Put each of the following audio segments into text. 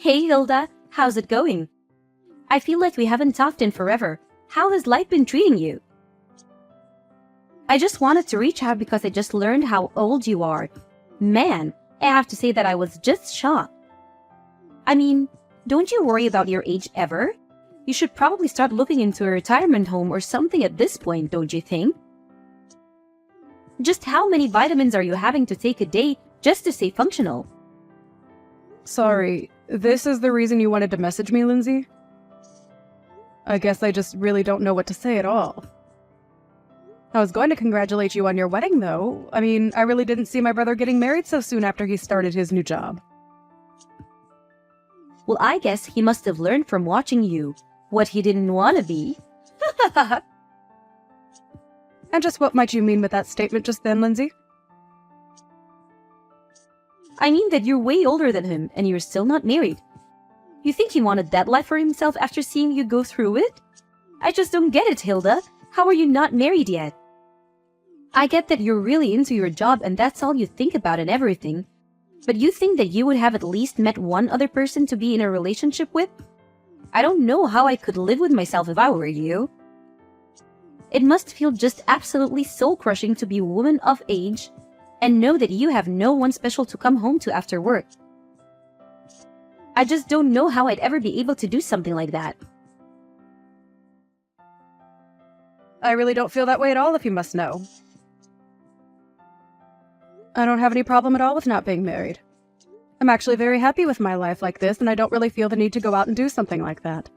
Hey Hilda, how's it going? I feel like we haven't talked in forever. How has life been treating you? I just wanted to reach out because I just learned how old you are. Man, I have to say that I was just shocked. I mean, don't you worry about your age ever? You should probably start looking into a retirement home or something at this point, don't you think? Just how many vitamins are you having to take a day just to stay functional? Sorry, this is the reason you wanted to message me, Lindsay? I guess I just really don't know what to say at all. I was going to congratulate you on your wedding, though. I mean, I really didn't see my brother getting married so soon after he started his new job. Well, I guess he must have learned from watching you what he didn't want to be. And just what might you mean with that statement just then, Lindsay? I mean that you're way older than him and you're still not married. You think he wanted that life for himself after seeing you go through it? I just don't get it, Hilda. How are you not married yet? I get that you're really into your job and that's all you think about and everything. But you think that you would have at least met one other person to be in a relationship with? I don't know how I could live with myself if I were you. It must feel just absolutely soul-crushing to be a woman of age and know that you have no one special to come home to after work. I just don't know how I'd ever be able to do something like that. I really don't feel that way at all, if you must know. I don't have any problem at all with not being married. I'm actually very happy with my life like this, and I don't really feel the need to go out and do something like that.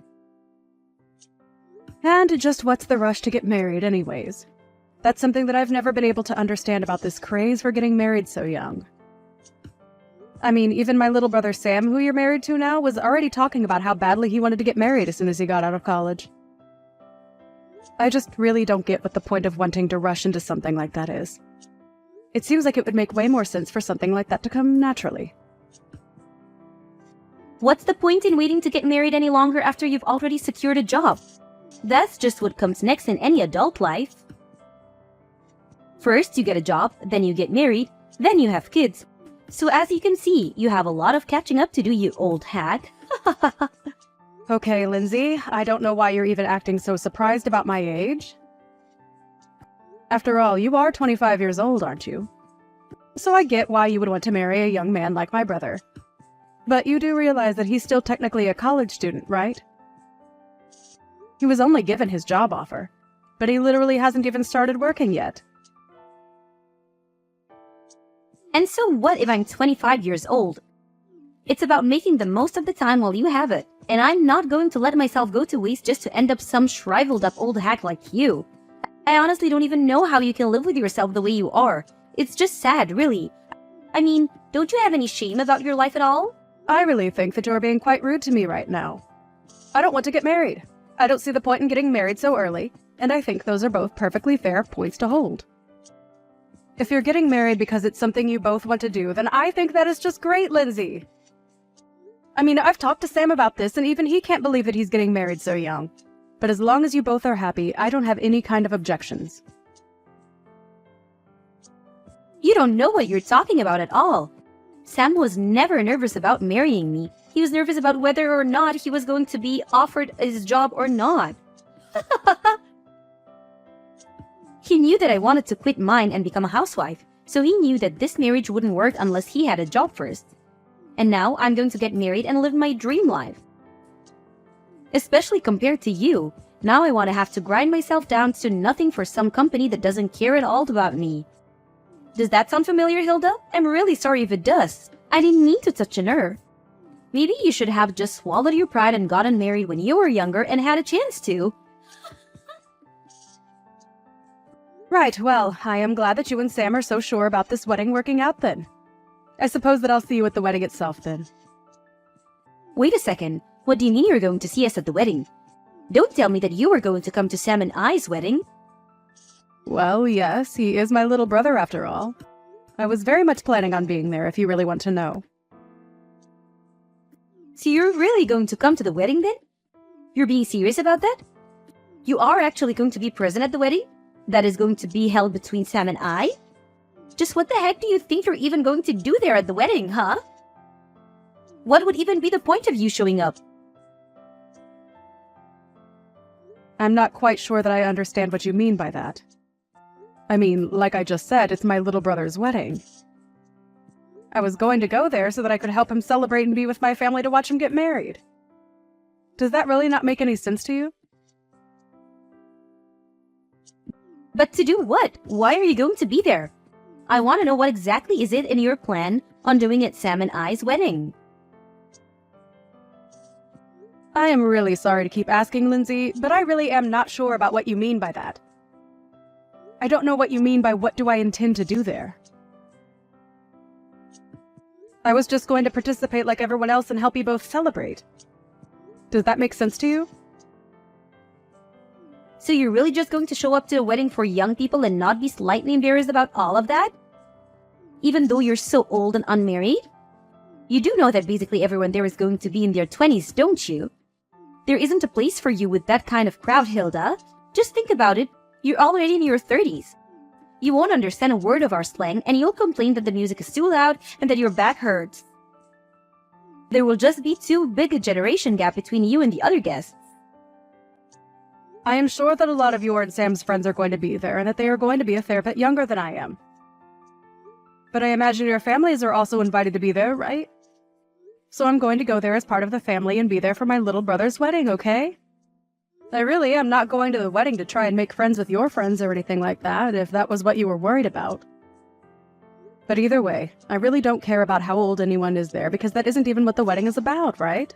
And just what's the rush to get married anyways? That's something that I've never been able to understand about this craze for getting married so young. I mean, even my little brother Sam, who you're married to now, was already talking about how badly he wanted to get married as soon as he got out of college. I just really don't get what the point of wanting to rush into something like that is. It seems like it would make way more sense for something like that to come naturally. What's the point in waiting to get married any longer after you've already secured a job? That's just what comes next in any adult life. First, you get a job, then you get married, then you have kids. So as you can see, you have a lot of catching up to do, you old hag. Okay, Lindsay, I don't know why you're even acting so surprised about my age. After all, you are 25 years old, aren't you? So I get why you would want to marry a young man like my brother. But you do realize that he's still technically a college student, right? He was only given his job offer, but he literally hasn't even started working yet. And so what if I'm 25 years old? It's about making the most of the time while you have it, and I'm not going to let myself go to waste just to end up some shriveled up old hack like you. I honestly don't even know how you can live with yourself the way you are. It's just sad, really. I mean, don't you have any shame about your life at all? I really think that you're being quite rude to me right now. I don't want to get married. I don't see the point in getting married so early, and I think those are both perfectly fair points to hold. If you're getting married because it's something you both want to do, then I think that is just great, Lindsay. I mean, I've talked to Sam about this, and even he can't believe that he's getting married so young. But as long as you both are happy, I don't have any kind of objections. You don't know what you're talking about at all. Sam was never nervous about marrying me. He was nervous about whether or not he was going to be offered his job or not. He knew that I wanted to quit mine and become a housewife, so he knew that this marriage wouldn't work unless he had a job first. And now I'm going to get married and live my dream life. Especially compared to you, now I want to have to grind myself down to nothing for some company that doesn't care at all about me. Does that sound familiar, Hilda? I'm really sorry if it does. I didn't mean to touch a nerve. Maybe you should have just swallowed your pride and gotten married when you were younger and had a chance to. Right, well, I am glad that you and Sam are so sure about this wedding working out then. I suppose that I'll see you at the wedding itself then. Wait a second. What do you mean you're going to see us at the wedding? Don't tell me that you were going to come to Sam and I's wedding. Well, yes, he is my little brother after all. I was very much planning on being there if you really want to know. So you're really going to come to the wedding then? You're being serious about that? You are actually going to be present at the wedding? That is going to be held between Sam and I? Just what the heck do you think you're even going to do there at the wedding, huh? What would even be the point of you showing up? I'm not quite sure that I understand what you mean by that. I mean, like I just said, it's my little brother's wedding. I was going to go there so that I could help him celebrate and be with my family to watch him get married. Does that really not make any sense to you? But to do what? Why are you going to be there? I want to know what exactly is it in your plan on doing at Sam and I's wedding. I am really sorry to keep asking, Lindsay, but I really am not sure about what you mean by that. I don't know what you mean by what do I intend to do there. I was just going to participate like everyone else and help you both celebrate. Does that make sense to you? So you're really just going to show up to a wedding for young people and not be slightly embarrassed about all of that? Even though you're so old and unmarried? You do know that basically everyone there is going to be in their 20s, don't you? There isn't a place for you with that kind of crowd, Hilda. Just think about it. You're already in your 30s. You won't understand a word of our slang, and you'll complain that the music is too loud and that your back hurts. There will just be too big a generation gap between you and the other guests. I am sure that a lot of your and Sam's friends are going to be there and that they are going to be a fair bit younger than I am. But I imagine your families are also invited to be there, right? So I'm going to go there as part of the family and be there for my little brother's wedding, okay? I really am not going to the wedding to try and make friends with your friends or anything like that, if that was what you were worried about. But either way, I really don't care about how old anyone is there because that isn't even what the wedding is about, right?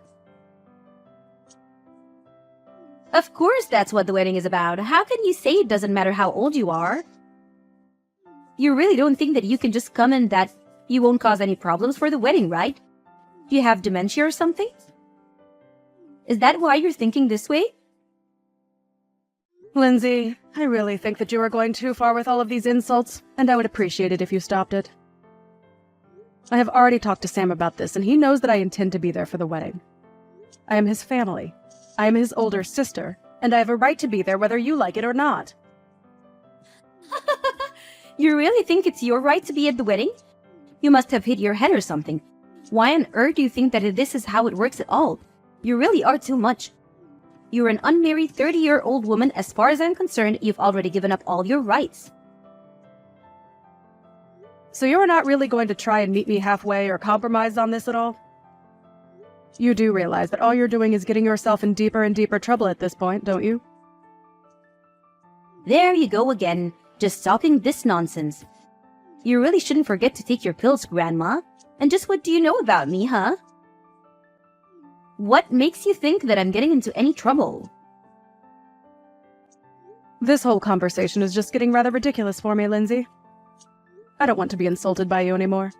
Of course that's what the wedding is about. How can you say it doesn't matter how old you are? You really don't think that you can just come and that you won't cause any problems for the wedding, right? Do you have dementia or something? Is that why you're thinking this way? Lindsay, I really think that you are going too far with all of these insults, and I would appreciate it if you stopped it. I have already talked to Sam about this, and he knows that I intend to be there for the wedding. I am his family. I am his older sister, and I have a right to be there whether you like it or not. You really think it's your right to be at the wedding? You must have hit your head or something. Why on earth do you think that this is how it works at all? You really are too much. You're an unmarried 30-year-old woman. As far as I'm concerned, you've already given up all your rights. So you're not really going to try and meet me halfway or compromise on this at all? You do realize that all you're doing is getting yourself in deeper and deeper trouble at this point, don't you? There you go again, just talking this nonsense. You really shouldn't forget to take your pills, Grandma. And just what do you know about me, huh? What makes you think that I'm getting into any trouble? This whole conversation is just getting rather ridiculous for me, Lindsay. I don't want to be insulted by you anymore.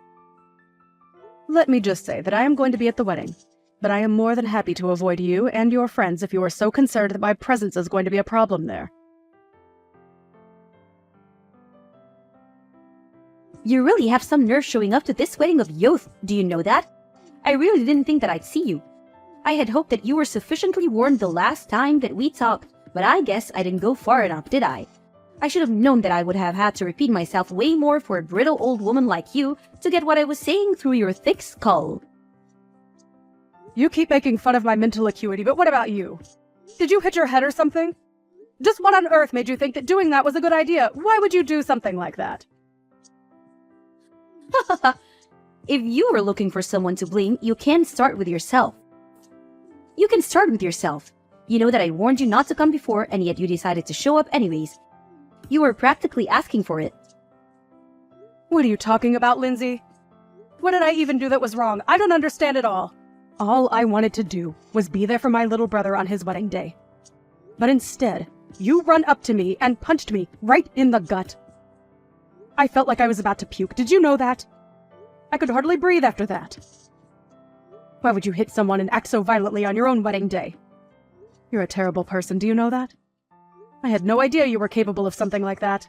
Let me just say that I am going to be at the wedding, but I am more than happy to avoid you and your friends if you are so concerned that my presence is going to be a problem there. You really have some nerve showing up to this wedding of youth, do you know that? I really didn't think that I'd see you. I had hoped that you were sufficiently warned the last time that we talked, but I guess I didn't go far enough, did I? I should have known that I would have had to repeat myself way more for a brittle old woman like you to get what I was saying through your thick skull. You keep making fun of my mental acuity, but what about you? Did you hit your head or something? Just what on earth made you think that doing that was a good idea? Why would you do something like that? If you were looking for someone to blame, you can start with yourself. You can start with yourself. You know that I warned you not to come before, and yet you decided to show up anyways. You were practically asking for it. What are you talking about, Lindsay? What did I even do that was wrong? I don't understand it all. All I wanted to do was be there for my little brother on his wedding day. But instead, you run up to me and punched me right in the gut. I felt like I was about to puke. Did you know that? I could hardly breathe after that. Why would you hit someone and act so violently on your own wedding day? You're a terrible person, do you know that? I had no idea you were capable of something like that.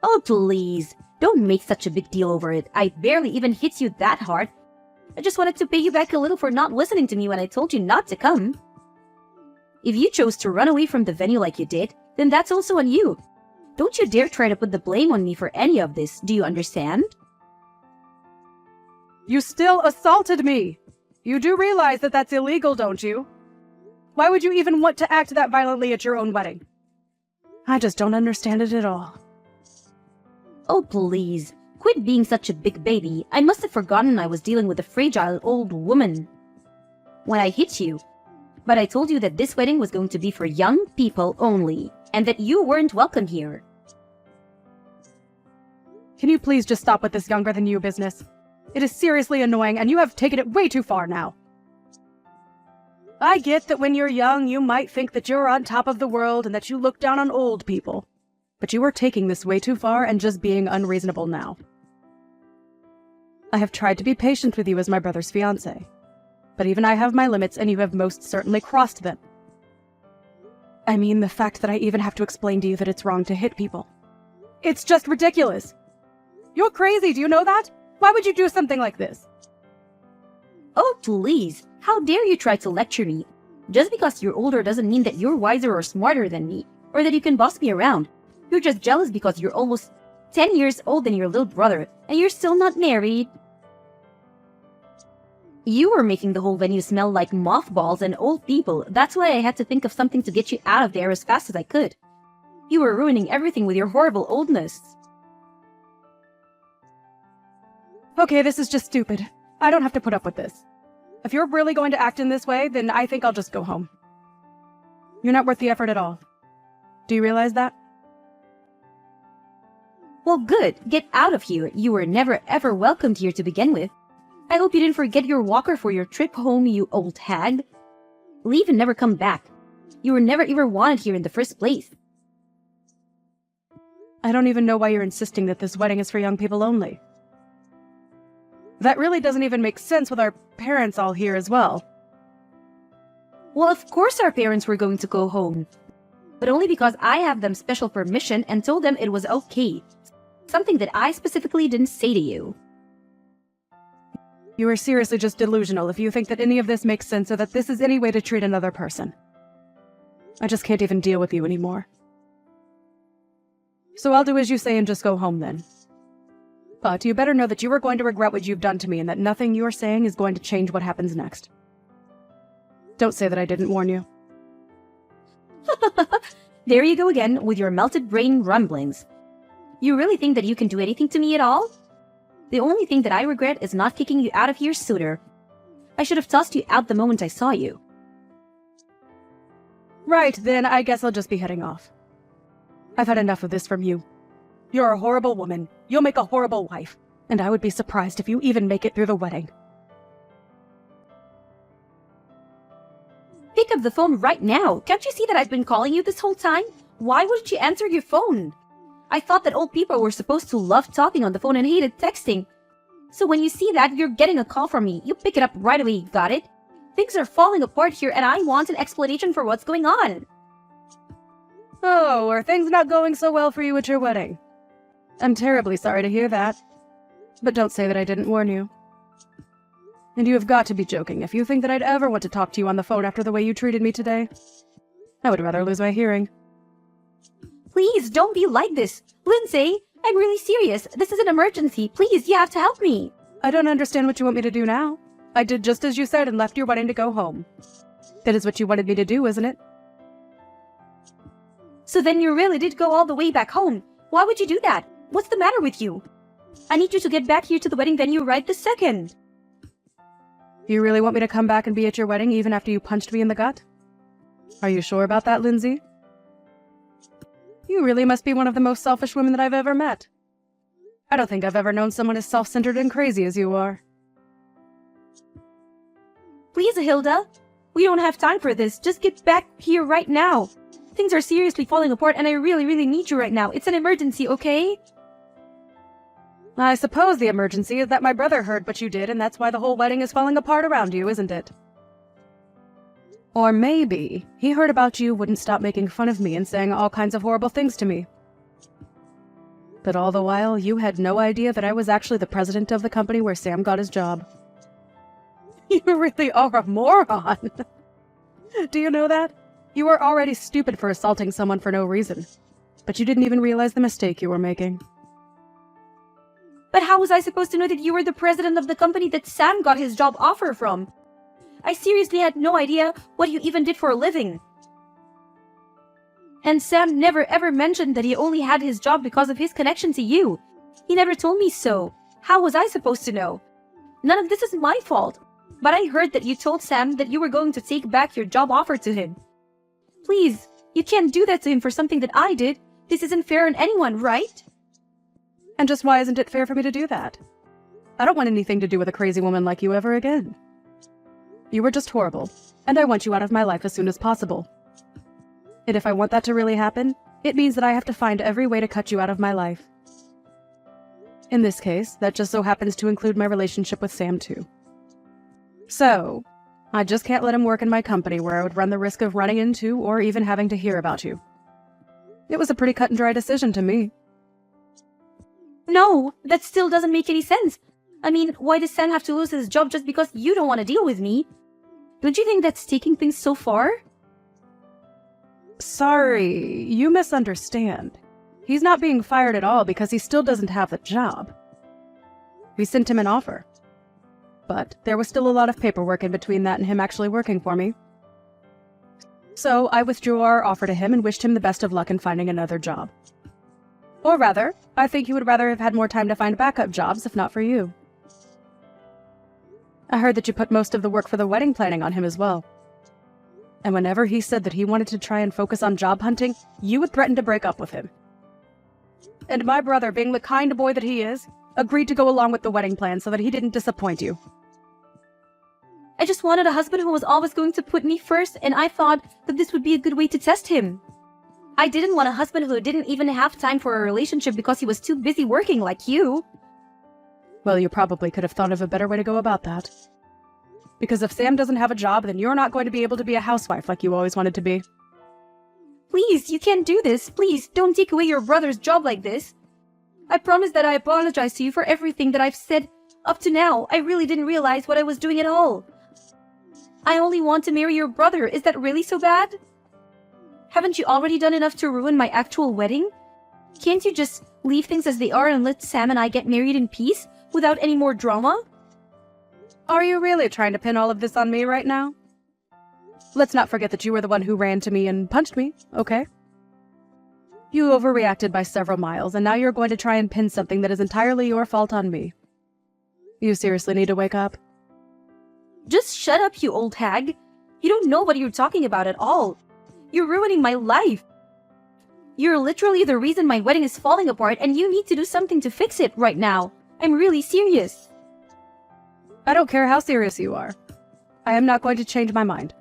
Oh, please. Don't make such a big deal over it. I barely even hit you that hard. I just wanted to pay you back a little for not listening to me when I told you not to come. If you chose to run away from the venue like you did, then that's also on you. Don't you dare try to put the blame on me for any of this, do you understand? You still assaulted me! You do realize that that's illegal, don't you? Why would you even want to act that violently at your own wedding? I just don't understand it at all. Oh, please. Quit being such a big baby. I must have forgotten I was dealing with a fragile old woman when I hit you. But I told you that this wedding was going to be for young people only, and that you weren't welcome here. Can you please just stop with this younger than you business? It is seriously annoying, and you have taken it way too far now. I get that when you're young, you might think that you're on top of the world and that you look down on old people. But you are taking this way too far and just being unreasonable now. I have tried to be patient with you as my brother's fiancé. But even I have my limits, and you have most certainly crossed them. I mean, the fact that I even have to explain to you that it's wrong to hit people. It's just ridiculous. You're crazy, do you know that? Why would you do something like this? Oh, please. How dare you try to lecture me? Just because you're older doesn't mean that you're wiser or smarter than me, or that you can boss me around. You're just jealous because you're almost 10 years older than your little brother, and you're still not married. You were making the whole venue smell like mothballs and old people. That's why I had to think of something to get you out of there as fast as I could. You were ruining everything with your horrible oldness. Okay, this is just stupid. I don't have to put up with this. If you're really going to act in this way, then I think I'll just go home. You're not worth the effort at all. Do you realize that? Well, good. Get out of here. You were never ever welcomed here to begin with. I hope you didn't forget your walker for your trip home, you old hag. Leave and never come back. You were never even wanted here in the first place. I don't even know why you're insisting that this wedding is for young people only. That really doesn't even make sense with our parents all here as well. Well, of course our parents were going to go home. But only because I have them special permission and told them it was okay. Something that I specifically didn't say to you. You are seriously just delusional if you think that any of this makes sense or that this is any way to treat another person. I just can't even deal with you anymore. So I'll do as you say and just go home then. But you better know that you are going to regret what you've done to me and that nothing you're saying is going to change what happens next. Don't say that I didn't warn you. There you go again with your melted brain rumblings. You really think that you can do anything to me at all? The only thing that I regret is not kicking you out of here sooner. I should have tossed you out the moment I saw you. Right, then I guess I'll just be heading off. I've had enough of this from you. You're a horrible woman. You'll make a horrible wife. And I would be surprised if you even make it through the wedding. Pick up the phone right now. Can't you see that I've been calling you this whole time? Why wouldn't you answer your phone? I thought that old people were supposed to love talking on the phone and hated texting. So when you see that you're getting a call from me, you pick it up right away, got it? Things are falling apart here and I want an explanation for what's going on. Oh, are things not going so well for you at your wedding? I'm terribly sorry to hear that. But don't say that I didn't warn you. And you have got to be joking if you think that I'd ever want to talk to you on the phone after the way you treated me today. I would rather lose my hearing. Please, don't be like this. Lindsay, I'm really serious. This is an emergency. Please, you have to help me. I don't understand what you want me to do now. I did just as you said and left your wedding to go home. That is what you wanted me to do, isn't it? So then you really did go all the way back home. Why would you do that? What's the matter with you? I need you to get back here to the wedding venue right this second. You really want me to come back and be at your wedding even after you punched me in the gut? Are you sure about that, Lindsay? You really must be one of the most selfish women that I've ever met. I don't think I've ever known someone as self-centered and crazy as you are. Please, Hilda. We don't have time for this. Just get back here right now. Things are seriously falling apart and I really, really need you right now. It's an emergency, okay? I suppose the emergency is that my brother heard what you did and that's why the whole wedding is falling apart around you, isn't it? Or maybe he heard about you, wouldn't stop making fun of me and saying all kinds of horrible things to me. But all the while, you had no idea that I was actually the president of the company where Sam got his job. You really are a moron. Do you know that? You were already stupid for assaulting someone for no reason. But you didn't even realize the mistake you were making. But how was I supposed to know that you were the president of the company that Sam got his job offer from? I seriously had no idea what you even did for a living. And Sam never ever mentioned that he only had his job because of his connection to you. He never told me so. How was I supposed to know? None of this is my fault. But I heard that you told Sam that you were going to take back your job offer to him. Please, you can't do that to him for something that I did. This isn't fair on anyone, right? And just why isn't it fair for me to do that? I don't want anything to do with a crazy woman like you ever again. You were just horrible, and I want you out of my life as soon as possible. And if I want that to really happen, it means that I have to find every way to cut you out of my life. In this case, that just so happens to include my relationship with Sam too. So, I just can't let him work in my company where I would run the risk of running into or even having to hear about you. It was a pretty cut and dry decision to me. No, that still doesn't make any sense. I mean, why does Sam have to lose his job just because you don't want to deal with me? Don't you think that's taking things so far? Sorry, you misunderstand. He's not being fired at all because he still doesn't have the job. We sent him an offer. But there was still a lot of paperwork in between that and him actually working for me. So I withdrew our offer to him and wished him the best of luck in finding another job. Or rather, I think he would rather have had more time to find backup jobs if not for you. I heard that you put most of the work for the wedding planning on him as well. And whenever he said that he wanted to try and focus on job hunting, you would threaten to break up with him. And my brother, being the kind boy that he is, agreed to go along with the wedding plan so that he didn't disappoint you. I just wanted a husband who was always going to put me first, and I thought that this would be a good way to test him. I didn't want a husband who didn't even have time for a relationship because he was too busy working like you. Well, you probably could have thought of a better way to go about that. Because if Sam doesn't have a job, then you're not going to be able to be a housewife like you always wanted to be. Please, you can't do this. Please, don't take away your brother's job like this. I promise that I apologize to you for everything that I've said up to now. I really didn't realize what I was doing at all. I only want to marry your brother. Is that really so bad? Haven't you already done enough to ruin my actual wedding? Can't you just leave things as they are and let Sam and I get married in peace without any more drama? Are you really trying to pin all of this on me right now? Let's not forget that you were the one who ran to me and punched me, okay? You overreacted by several miles, and now you're going to try and pin something that is entirely your fault on me. You seriously need to wake up. Just shut up, you old hag. You don't know what you're talking about at all. You're ruining my life. You're literally the reason my wedding is falling apart, and you need to do something to fix it right now. I'm really serious. I don't care how serious you are. I am not going to change my mind.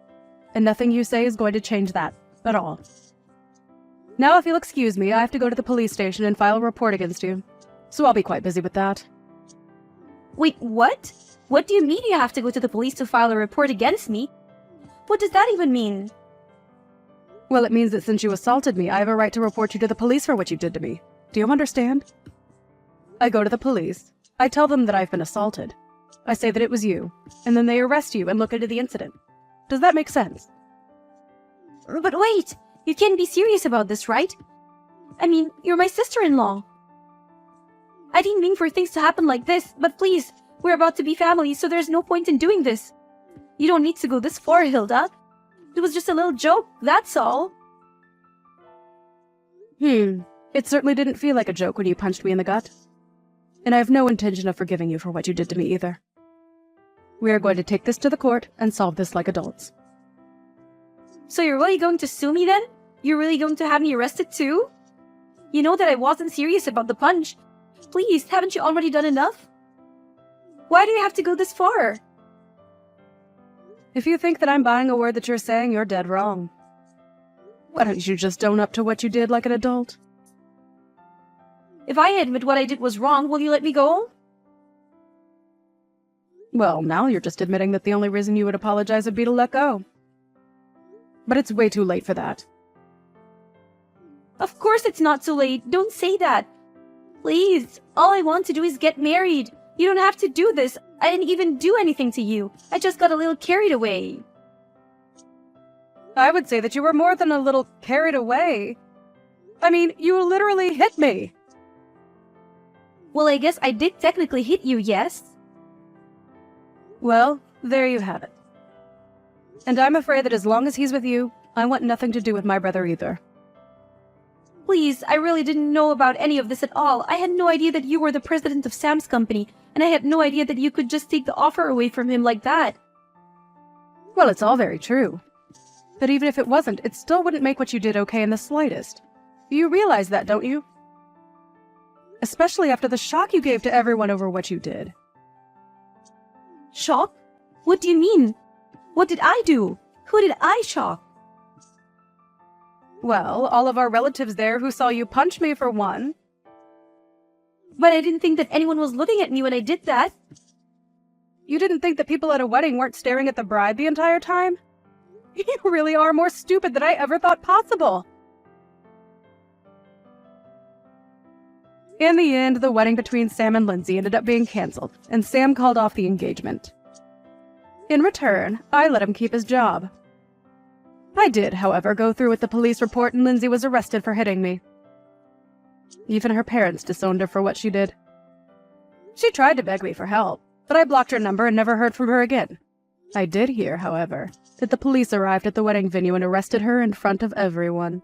And nothing you say is going to change that, at all. Now, if you'll excuse me, I have to go to the police station and file a report against you. So I'll be quite busy with that. Wait, what? What do you mean you have to go to the police to file a report against me? What does that even mean? Well, it means that since you assaulted me, I have a right to report you to the police for what you did to me. Do you understand? I go to the police. I tell them that I've been assaulted. I say that it was you, and then they arrest you and look into the incident. Does that make sense? But wait, you can't be serious about this, right? I mean, you're my sister-in-law. I didn't mean for things to happen like this, but please, we're about to be family, so there's no point in doing this. You don't need to go this far, Hilda. It was just a little joke, that's all. It certainly didn't feel like a joke when you punched me in the gut. And I have no intention of forgiving you for what you did to me either. We are going to take this to the court and solve this like adults. So you're really going to sue me then? You're really going to have me arrested too? You know that I wasn't serious about the punch. Please, haven't you already done enough? Why do you have to go this far? If you think that I'm buying a word that you're saying, you're dead wrong. Why don't you just own up to what you did like an adult? If I admit what I did was wrong, will you let me go? Well, now you're just admitting that the only reason you would apologize would be to let go. But it's way too late for that. Of course it's not too late. Don't say that. Please, all I want to do is get married. You don't have to do this. I didn't even do anything to you. I just got a little carried away. I would say that you were more than a little carried away. I mean, you literally hit me. Well, I guess I did technically hit you, yes? Well, there you have it. And I'm afraid that as long as he's with you, I want nothing to do with my brother either. Please, I really didn't know about any of this at all. I had no idea that you were the president of Sam's company, and I had no idea that you could just take the offer away from him like that. Well, it's all very true. But even if it wasn't, it still wouldn't make what you did okay in the slightest. You realize that, don't you? Especially after the shock you gave to everyone over what you did. Shock? What do you mean? What did I do? Who did I shock? Well, all of our relatives there who saw you punch me for one. But I didn't think that anyone was looking at me when I did that. You didn't think that people at a wedding weren't staring at the bride the entire time? You really are more stupid than I ever thought possible. In the end, the wedding between Sam and Lindsay ended up being cancelled, and Sam called off the engagement. In return, I let him keep his job. I did, however, go through with the police report, and Lindsay was arrested for hitting me. Even her parents disowned her for what she did. She tried to beg me for help, but I blocked her number and never heard from her again. I did hear, however, that the police arrived at the wedding venue and arrested her in front of everyone.